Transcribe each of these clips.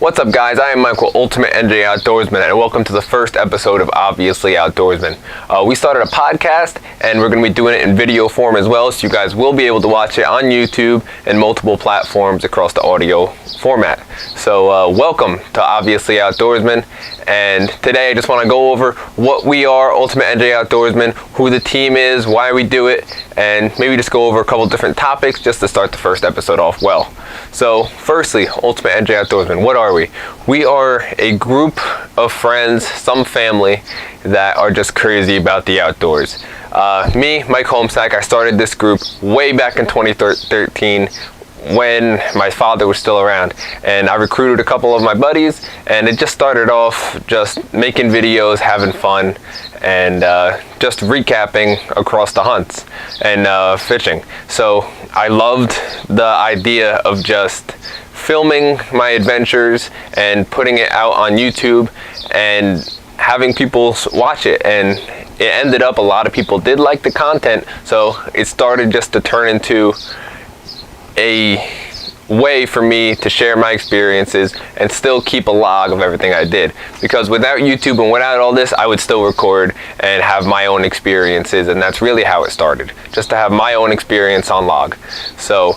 What's up, guys? I am Michael, Ultimate NJ Outdoorsman, and welcome to the first episode of Obviously Outdoorsman. We started a podcast, and we're going to be doing it in video form as well, so you guys will be able to watch it on YouTube and multiple platforms across the audio format. So welcome to Obviously Outdoorsman, and today I just want to go over what we are, Ultimate NJ Outdoorsman, who the team is, why we do it, and maybe just go over a couple different topics just to start the first episode off well. So firstly, Ultimate NJ Outdoorsman, what are we? We are a group of friends, some family, that are just crazy about the outdoors. Me, Mike Holmsack, I started this group way back in 2013 when my father was still around, and I recruited a couple of my buddies, and it just started off just making videos, having fun, and just recapping across the hunts and fishing. So I loved the idea of just filming my adventures and putting it out on YouTube and having people watch it, and it ended up a lot of people did like the content, so it started just to turn into a way for me to share my experiences and still keep a log of everything I did, because without YouTube and without all this, I would still record and have my own experiences, and that's really how it started, just to have my own experience on log. So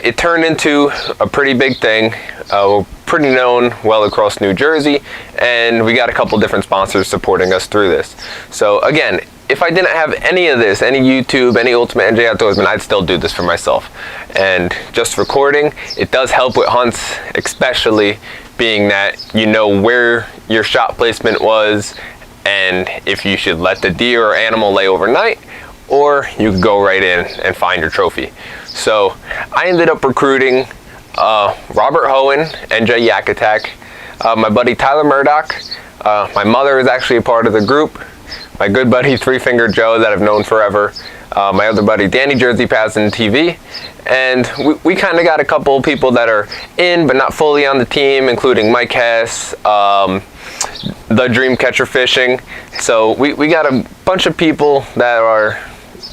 it turned into a pretty big thing. We're pretty known well across New Jersey, and we got a couple different sponsors supporting us through this. So again, if I didn't have any of this, any YouTube, any Ultimate NJ Outdoorsman, I'd still do this for myself. And just recording, it does help with hunts, especially being that you know where your shot placement was and if you should let the deer or animal lay overnight, or you could go right in and find your trophy. So I ended up recruiting Robert Hohen, NJ Yak Attack, my buddy Tyler Murdoch, my mother is actually a part of the group, my good buddy Three Finger Joe that I've known forever, my other buddy Danny Jersey Passing TV, and we kind of got a couple people that are in but not fully on the team, including Mike Hess, the Dreamcatcher Fishing. So we got a bunch of people that are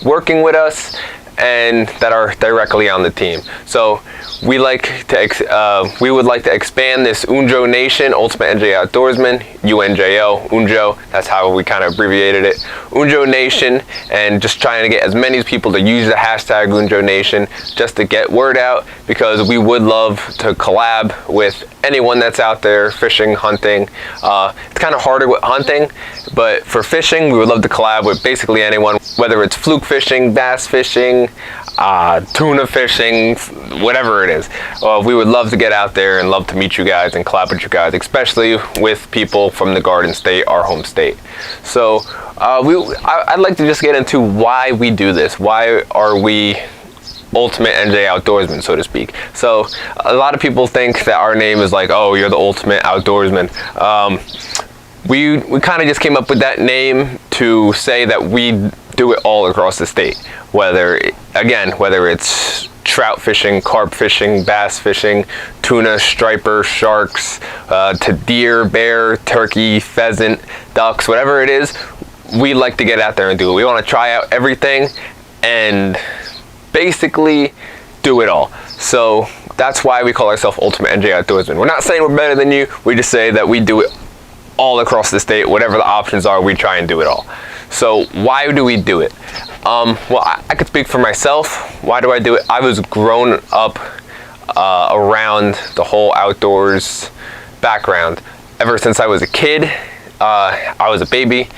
working with us and that are directly on the team. So we would like to expand this Unjo Nation, Ultimate NJ Outdoorsman, UNJO, Unjo, that's how we kind of abbreviated it, Unjo Nation, and just trying to get as many people to use the hashtag Unjo Nation just to get word out, because we would love to collab with anyone that's out there fishing, hunting. It's kind of harder with hunting, but for fishing, we would love to collab with basically anyone, whether it's fluke fishing, bass fishing, tuna fishing, whatever it is. We would love to get out there and love to meet you guys and collab with you guys, especially with people from the Garden State, our home state. So I'd like to just get into why we do this. Why are we Ultimate NJ Outdoorsman, so to speak? So a lot of people think that our name is like, oh, you're the Ultimate Outdoorsman. We kind of just came up with that name to say that we do it all across the state, whether it's trout fishing, carp fishing, bass fishing, tuna, striper, sharks, to deer, bear, turkey, pheasant, ducks, whatever it is, we like to get out there and do it. We want to try out everything and basically do it all. So that's why we call ourselves Ultimate NJ Outdoorsman. We're not saying we're better than you, we just say that we do it all across the state. Whatever the options are, we try and do it all. So why do we do it? Well, I could speak for myself. Why do I do it? I was grown up around the whole outdoors background. Ever since I was a kid, I was a baby,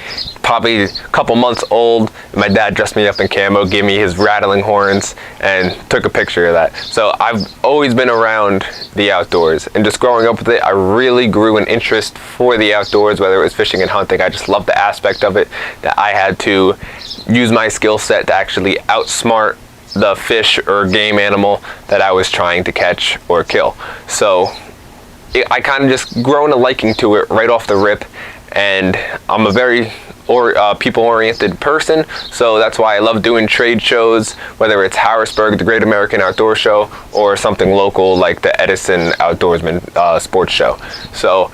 probably a couple months old. My dad dressed me up in camo, gave me his rattling horns, and took a picture of that. So I've always been around the outdoors, and just growing up with it, I really grew an interest for the outdoors, whether it was fishing and hunting. I just loved the aspect of it, that I had to use my skill set to actually outsmart the fish or game animal that I was trying to catch or kill. So I kind of just grown a liking to it right off the rip, and I'm a very people-oriented person, so that's why I love doing trade shows, whether it's Harrisburg, the Great American Outdoor Show, or something local like the Edison Outdoorsman Sports Show. So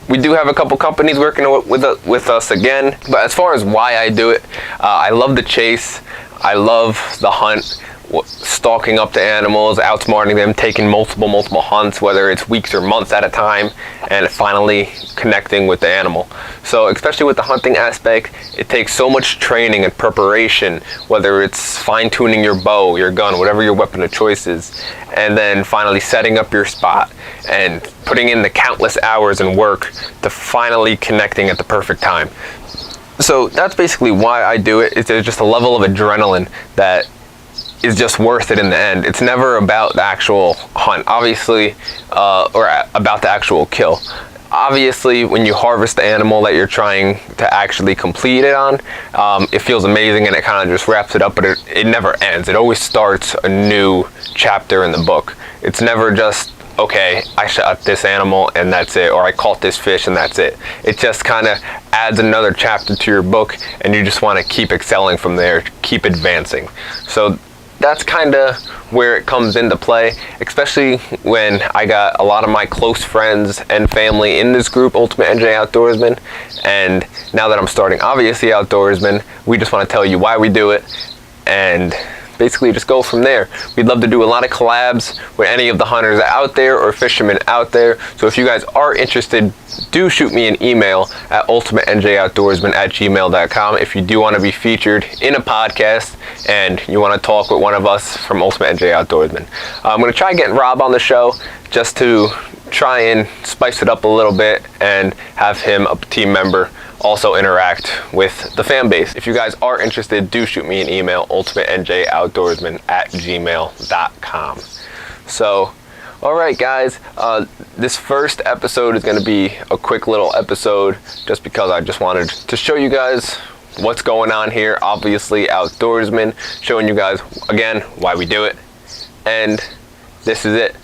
we do have a couple companies working with us again, but as far as why I do it, I love the chase, I love the hunt, stalking up the animals, outsmarting them, taking multiple hunts, whether it's weeks or months at a time, and finally connecting with the animal. So especially with the hunting aspect, it takes so much training and preparation, whether it's fine-tuning your bow, your gun, whatever your weapon of choice is, and then finally setting up your spot and putting in the countless hours and work to finally connecting at the perfect time. So that's basically why I do it. It's just a level of adrenaline that is just worth it in the end. It's never about the actual hunt, obviously, or about the actual kill. Obviously, when you harvest the animal that you're trying to actually complete it on, it feels amazing and it kind of just wraps it up, but it never ends. It always starts a new chapter in the book. It's never just, okay, I shot this animal and that's it, or I caught this fish and that's it. It just kind of adds another chapter to your book, and you just want to keep excelling from there, keep advancing. So that's kind of where it comes into play, especially when I got a lot of my close friends and family in this group, Ultimate NJ Outdoorsmen, and now that I'm starting Obviously Outdoorsmen, we just want to tell you why we do it, and basically just go from there. We'd love to do a lot of collabs with any of the hunters out there or fishermen out there. So if you guys are interested, do shoot me an email at ultimatenjoutdoorsman@gmail.com if you do want to be featured in a podcast and you want to talk with one of us from Ultimate NJ Outdoorsman. I'm going to try getting Rob on the show just to try and spice it up a little bit and have him, a team member, also interact with the fan base. If you guys are interested, do shoot me an email, ultimatenjoutdoorsman@gmail.com. So, alright guys, this first episode is going to be a quick little episode just because I just wanted to show you guys what's going on here. Obviously Outdoorsmen, showing you guys again why we do it, and this is it.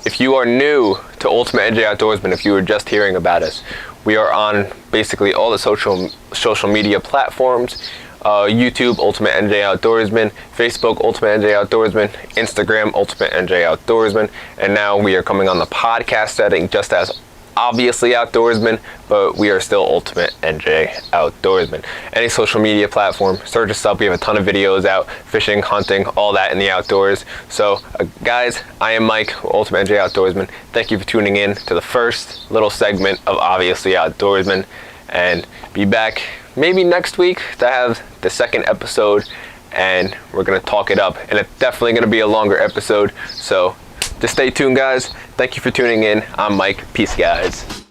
If you are new to Ultimate NJ Outdoorsman, if you were just hearing about us, we are on basically all the social media platforms. YouTube, Ultimate NJ Outdoorsman, Facebook, Ultimate NJ Outdoorsman, Instagram, Ultimate NJ Outdoorsman, and now we are coming on the podcast setting just as Obviously Outdoorsman, but we are still Ultimate NJ Outdoorsman. Any social media platform, search us up. We have a ton of videos out, fishing, hunting, all that in the outdoors. So guys, I am Mike, Ultimate NJ Outdoorsman. Thank you for tuning in to the first little segment of Obviously Outdoorsman, and be back maybe next week to have the second episode, and we're gonna talk it up, and it's definitely gonna be a longer episode, so just stay tuned guys. Thank you for tuning in. I'm Mike. Peace guys.